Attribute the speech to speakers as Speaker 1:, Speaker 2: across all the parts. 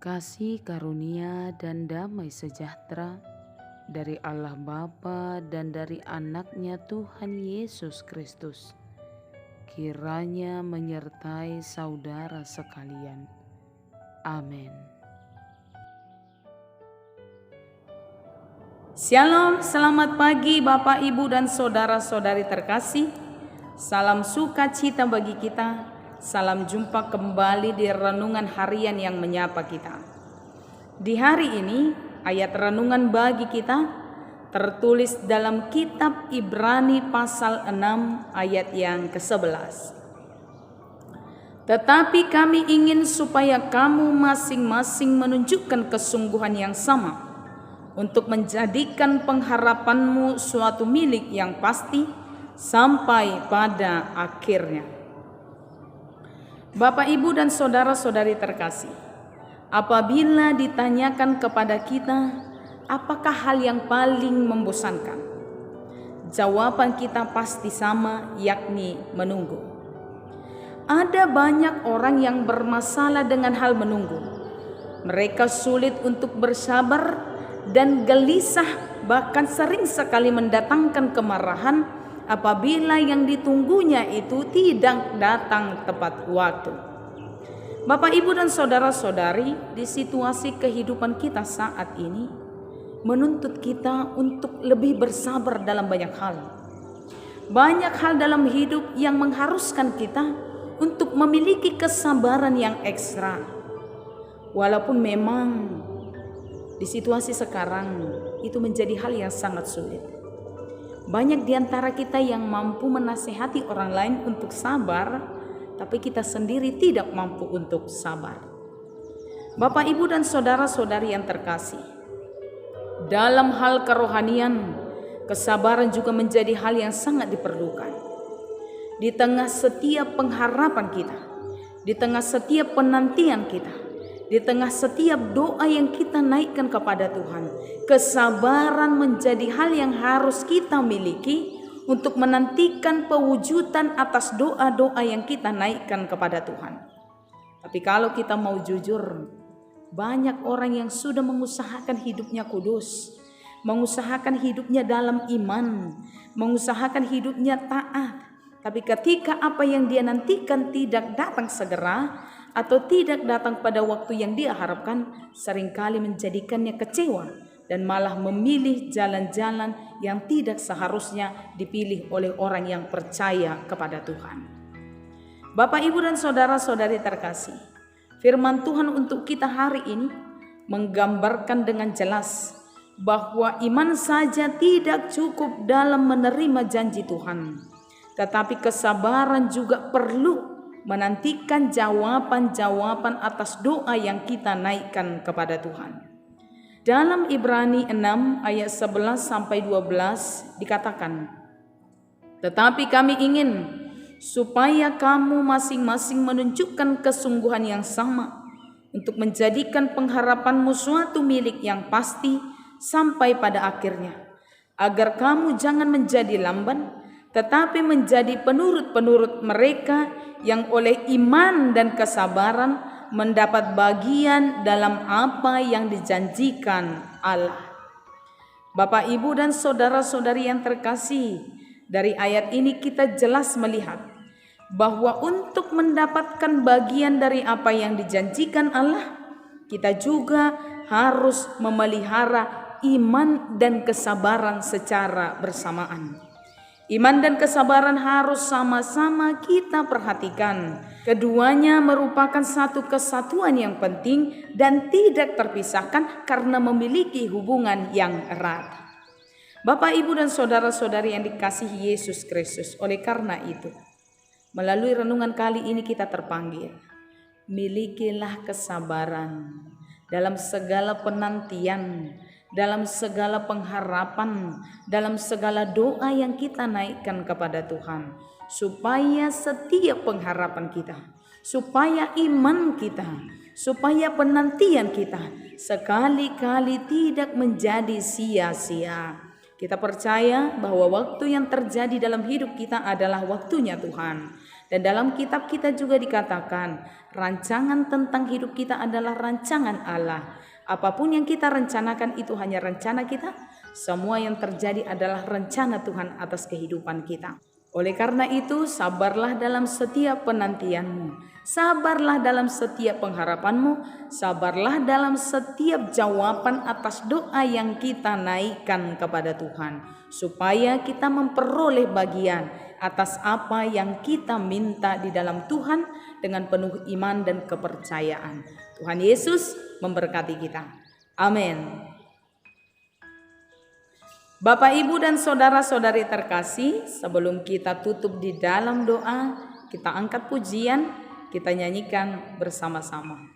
Speaker 1: Kasih karunia dan damai sejahtera dari Allah Bapa dan dari anaknya Tuhan Yesus Kristus kiranya menyertai saudara sekalian. Amin.
Speaker 2: Shalom, selamat pagi Bapak, Ibu, dan saudara-saudari terkasih. Salam sukacita bagi kita. Salam jumpa kembali di renungan harian yang menyapa kita. Di hari ini, ayat renungan bagi kita tertulis dalam kitab Ibrani pasal 6 ayat yang ke-11. Tetapi kami ingin supaya kamu masing-masing menunjukkan kesungguhan yang sama untuk menjadikan pengharapanmu suatu milik yang pasti sampai pada akhirnya. Bapak, Ibu, dan saudara-saudari terkasih, apabila ditanyakan kepada kita, apakah hal yang paling membosankan? Jawaban kita pasti sama, yakni menunggu. Ada banyak orang yang bermasalah dengan hal menunggu. Mereka sulit untuk bersabar dan gelisah, bahkan sering sekali mendatangkan kemarahan apabila yang ditunggunya itu tidak datang tepat waktu. Bapak, Ibu, dan saudara-saudari, di situasi kehidupan kita saat ini menuntut kita untuk lebih bersabar dalam banyak hal. Banyak hal dalam hidup yang mengharuskan kita untuk memiliki kesabaran yang ekstra. Walaupun memang di situasi sekarang itu menjadi hal yang sangat sulit. Banyak di antara kita yang mampu menasehati orang lain untuk sabar, tapi kita sendiri tidak mampu untuk sabar. Bapak, Ibu, dan saudara-saudari yang terkasih, dalam hal kerohanian, kesabaran juga menjadi hal yang sangat diperlukan. Di tengah setiap pengharapan kita, di tengah setiap penantian kita, di tengah setiap doa yang kita naikkan kepada Tuhan, kesabaran menjadi hal yang harus kita miliki untuk menantikan pewujudan atas doa-doa yang kita naikkan kepada Tuhan. Tapi kalau kita mau jujur, banyak orang yang sudah mengusahakan hidupnya kudus, mengusahakan hidupnya dalam iman, mengusahakan hidupnya taat. Tapi ketika apa yang dia nantikan tidak datang segera atau tidak datang pada waktu yang dia harapkan, seringkali menjadikannya kecewa dan malah memilih jalan-jalan yang tidak seharusnya dipilih oleh orang yang percaya kepada Tuhan. Bapak, Ibu, dan saudara-saudari terkasih, firman Tuhan untuk kita hari ini menggambarkan dengan jelas bahwa iman saja tidak cukup dalam menerima janji Tuhan, tetapi kesabaran juga perlu menantikan jawaban-jawaban atas doa yang kita naikkan kepada Tuhan. Dalam Ibrani 6 ayat 11 sampai 12 dikatakan, "Tetapi kami ingin supaya kamu masing-masing menunjukkan kesungguhan yang sama untuk menjadikan pengharapanmu suatu milik yang pasti sampai pada akhirnya, agar kamu jangan menjadi lamban, tetapi menjadi penurut-penurut mereka yang oleh iman dan kesabaran mendapat bagian dalam apa yang dijanjikan Allah." Bapak, Ibu, dan saudara-saudari yang terkasih, dari ayat ini kita jelas melihat bahwa untuk mendapatkan bagian dari apa yang dijanjikan Allah, kita juga harus memelihara iman dan kesabaran secara bersamaan. Iman dan kesabaran harus sama-sama kita perhatikan. Keduanya merupakan satu kesatuan yang penting dan tidak terpisahkan karena memiliki hubungan yang erat. Bapak, Ibu, dan saudara-saudari yang dikasihi Yesus Kristus, oleh karena itu, melalui renungan kali ini kita terpanggil, milikilah kesabaran dalam segala penantian, dalam segala pengharapan, dalam segala doa yang kita naikkan kepada Tuhan, supaya setiap pengharapan kita, supaya iman kita, supaya penantian kita sekali-kali tidak menjadi sia-sia. Kita percaya bahwa waktu yang terjadi dalam hidup kita adalah waktunya Tuhan. Dan dalam kitab kita juga dikatakan, rancangan tentang hidup kita adalah rancangan Allah. Apapun yang kita rencanakan itu hanya rencana kita. Semua yang terjadi adalah rencana Tuhan atas kehidupan kita. Oleh karena itu, sabarlah dalam setiap penantianmu. Sabarlah dalam setiap pengharapanmu. Sabarlah dalam setiap jawaban atas doa yang kita naikkan kepada Tuhan. Supaya kita memperoleh bagian atas apa yang kita minta di dalam Tuhan dengan penuh iman dan kepercayaan. Tuhan Yesus memberkati kita. Amin. Bapak, Ibu, dan saudara-saudari terkasih, sebelum kita tutup di dalam doa, kita angkat pujian, kita nyanyikan bersama-sama.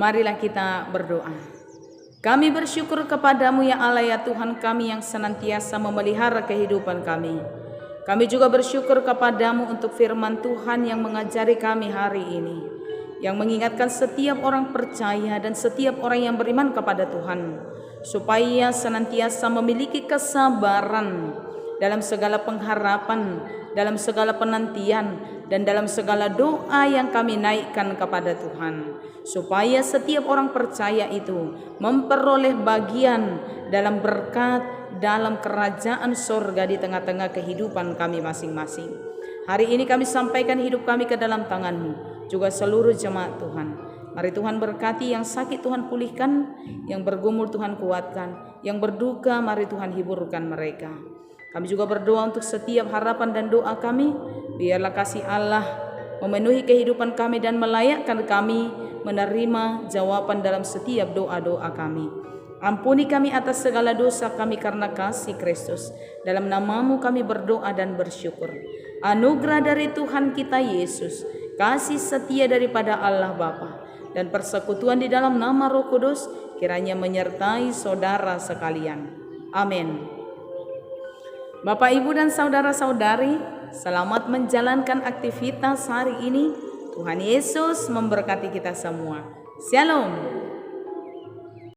Speaker 2: Marilah kita berdoa. Kami bersyukur kepadamu ya Allah ya Tuhan kami yang senantiasa memelihara kehidupan kami. Kami juga bersyukur kepadamu untuk firman Tuhan yang mengajari kami hari ini. Yang mengingatkan setiap orang percaya dan setiap orang yang beriman kepada Tuhan. Supaya senantiasa memiliki kesabaran dalam segala pengharapan, dalam segala penantian, dan dalam segala doa yang kami naikkan kepada Tuhan. Supaya setiap orang percaya itu memperoleh bagian dalam berkat, dalam kerajaan sorga di tengah-tengah kehidupan kami masing-masing. Hari ini kami sampaikan hidup kami ke dalam tangan-Mu, juga seluruh jemaat Tuhan. Mari Tuhan berkati, yang sakit Tuhan pulihkan, yang bergumul Tuhan kuatkan, yang berduka mari Tuhan hiburkan mereka. Kami juga berdoa untuk setiap harapan dan doa kami, biarlah kasih Allah memenuhi kehidupan kami dan melayakkan kami menerima jawaban dalam setiap doa-doa kami. Ampuni kami atas segala dosa kami karena kasih Kristus. Dalam nama-Mu kami berdoa dan bersyukur. Anugerah dari Tuhan kita Yesus, kasih setia daripada Allah Bapa, dan persekutuan di dalam nama Roh Kudus kiranya menyertai saudara sekalian. Amin. Bapak, Ibu, dan saudara-saudari, selamat menjalankan aktivitas hari ini. Tuhan Yesus memberkati kita semua. Shalom.